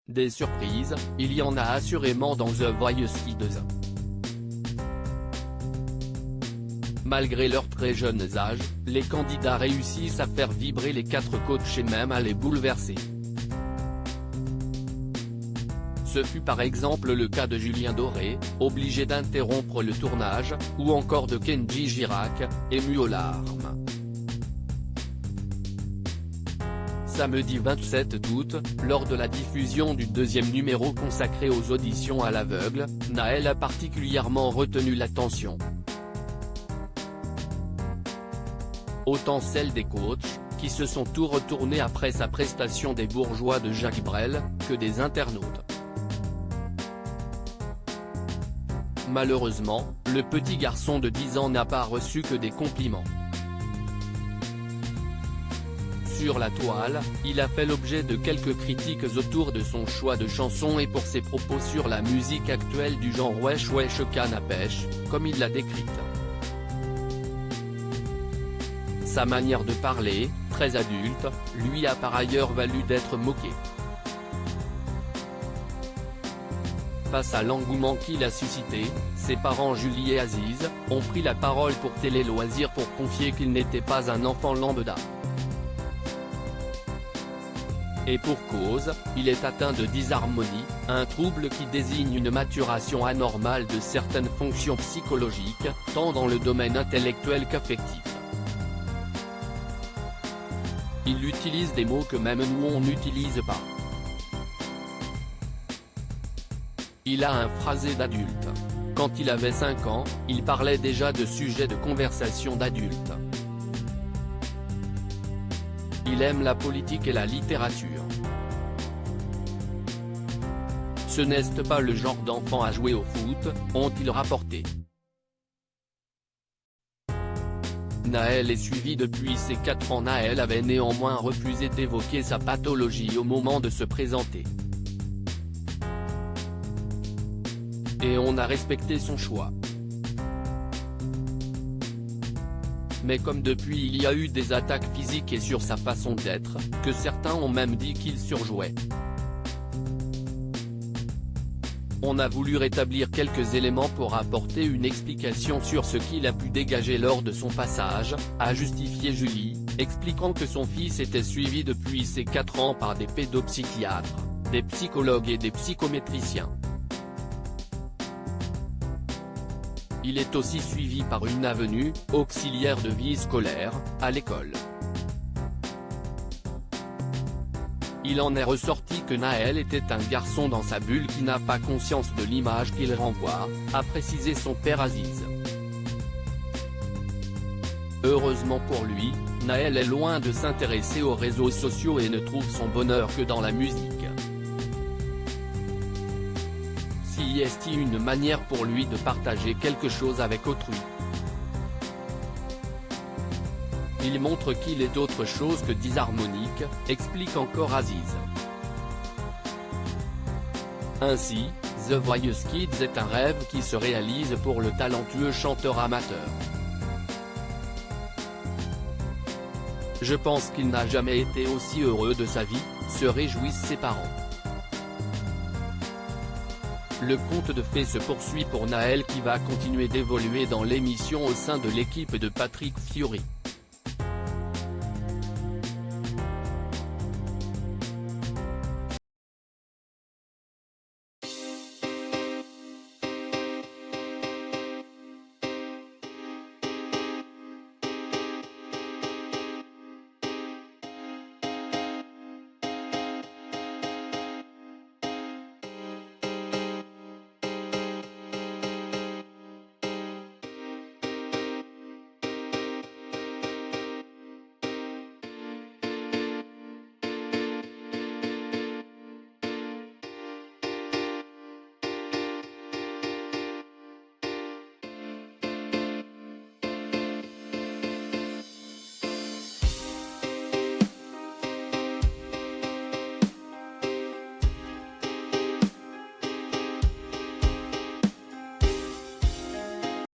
Des surprises, il y en a assurément dans The Voice Kids. Malgré leurs très jeunes âges, les candidats réussissent à faire vibrer les 4 coachs et même à les bouleverser. Ce fut par exemple le cas de Julien Doré, obligé d'interrompre le tournage, ou encore de Kenji Girac, ému aux larmes. Samedi 27 août, lors de la diffusion du 2e numéro consacré aux auditions à l'aveugle, Naël a particulièrement retenu l'attention. Autant celle des coachs, qui se sont tout retournés après sa prestation des bourgeois de Jacques Brel, que des internautes. Malheureusement, le petit garçon de 10 ans n'a pas reçu que des compliments. Sur la toile, il a fait l'objet de quelques critiques autour de son choix de chansons et pour ses propos sur la musique actuelle du genre wesh wesh canne à pêche, comme il l'a décrite. Sa manière de parler, très adulte, lui a par ailleurs valu d'être moqué. Face à l'engouement qu'il a suscité, ses parents Julie et Aziz, ont pris la parole pour Télé Loisirs pour confier qu'il n'était pas un enfant lambda. Et pour cause, il est atteint de dysharmonie, un trouble qui désigne une maturation anormale de certaines fonctions psychologiques, tant dans le domaine intellectuel qu'affectif. Il utilise des mots que même nous on n'utilise pas. Il a un phrasé d'adulte. Quand il avait 5 ans, il parlait déjà de sujets de conversation d'adulte. Il aime la politique et la littérature. Ce n'est pas le genre d'enfant à jouer au foot, ont-ils rapporté. Naël est suivi depuis ses 4 ans. Naël avait néanmoins refusé d'évoquer sa pathologie au moment de se présenter. Et on a respecté son choix. Mais comme depuis il y a eu des attaques physiques et sur sa façon d'être, que certains ont même dit qu'il surjouait. On a voulu rétablir quelques éléments pour apporter une explication sur ce qu'il a pu dégager lors de son passage, a justifié Julie, expliquant que son fils était suivi depuis ses 4 ans par des pédopsychiatres, des psychologues et des psychométriciens. Il est aussi suivi par une avenue, auxiliaire de vie scolaire, à l'école. Il en est ressorti que Naël était un garçon dans sa bulle qui n'a pas conscience de l'image qu'il renvoie, a précisé son père Aziz. Heureusement pour lui, Naël est loin de s'intéresser aux réseaux sociaux et ne trouve son bonheur que dans la musique. Si est une manière pour lui de partager quelque chose avec autrui. Il montre qu'il est autre chose que disharmonique, explique encore Aziz. Ainsi, The Voice Kids est un rêve qui se réalise pour le talentueux chanteur amateur. Je pense qu'il n'a jamais été aussi heureux de sa vie, se réjouissent ses parents. Le conte de fées se poursuit pour Naël qui va continuer d'évoluer dans l'émission au sein de l'équipe de Patrick Fiori.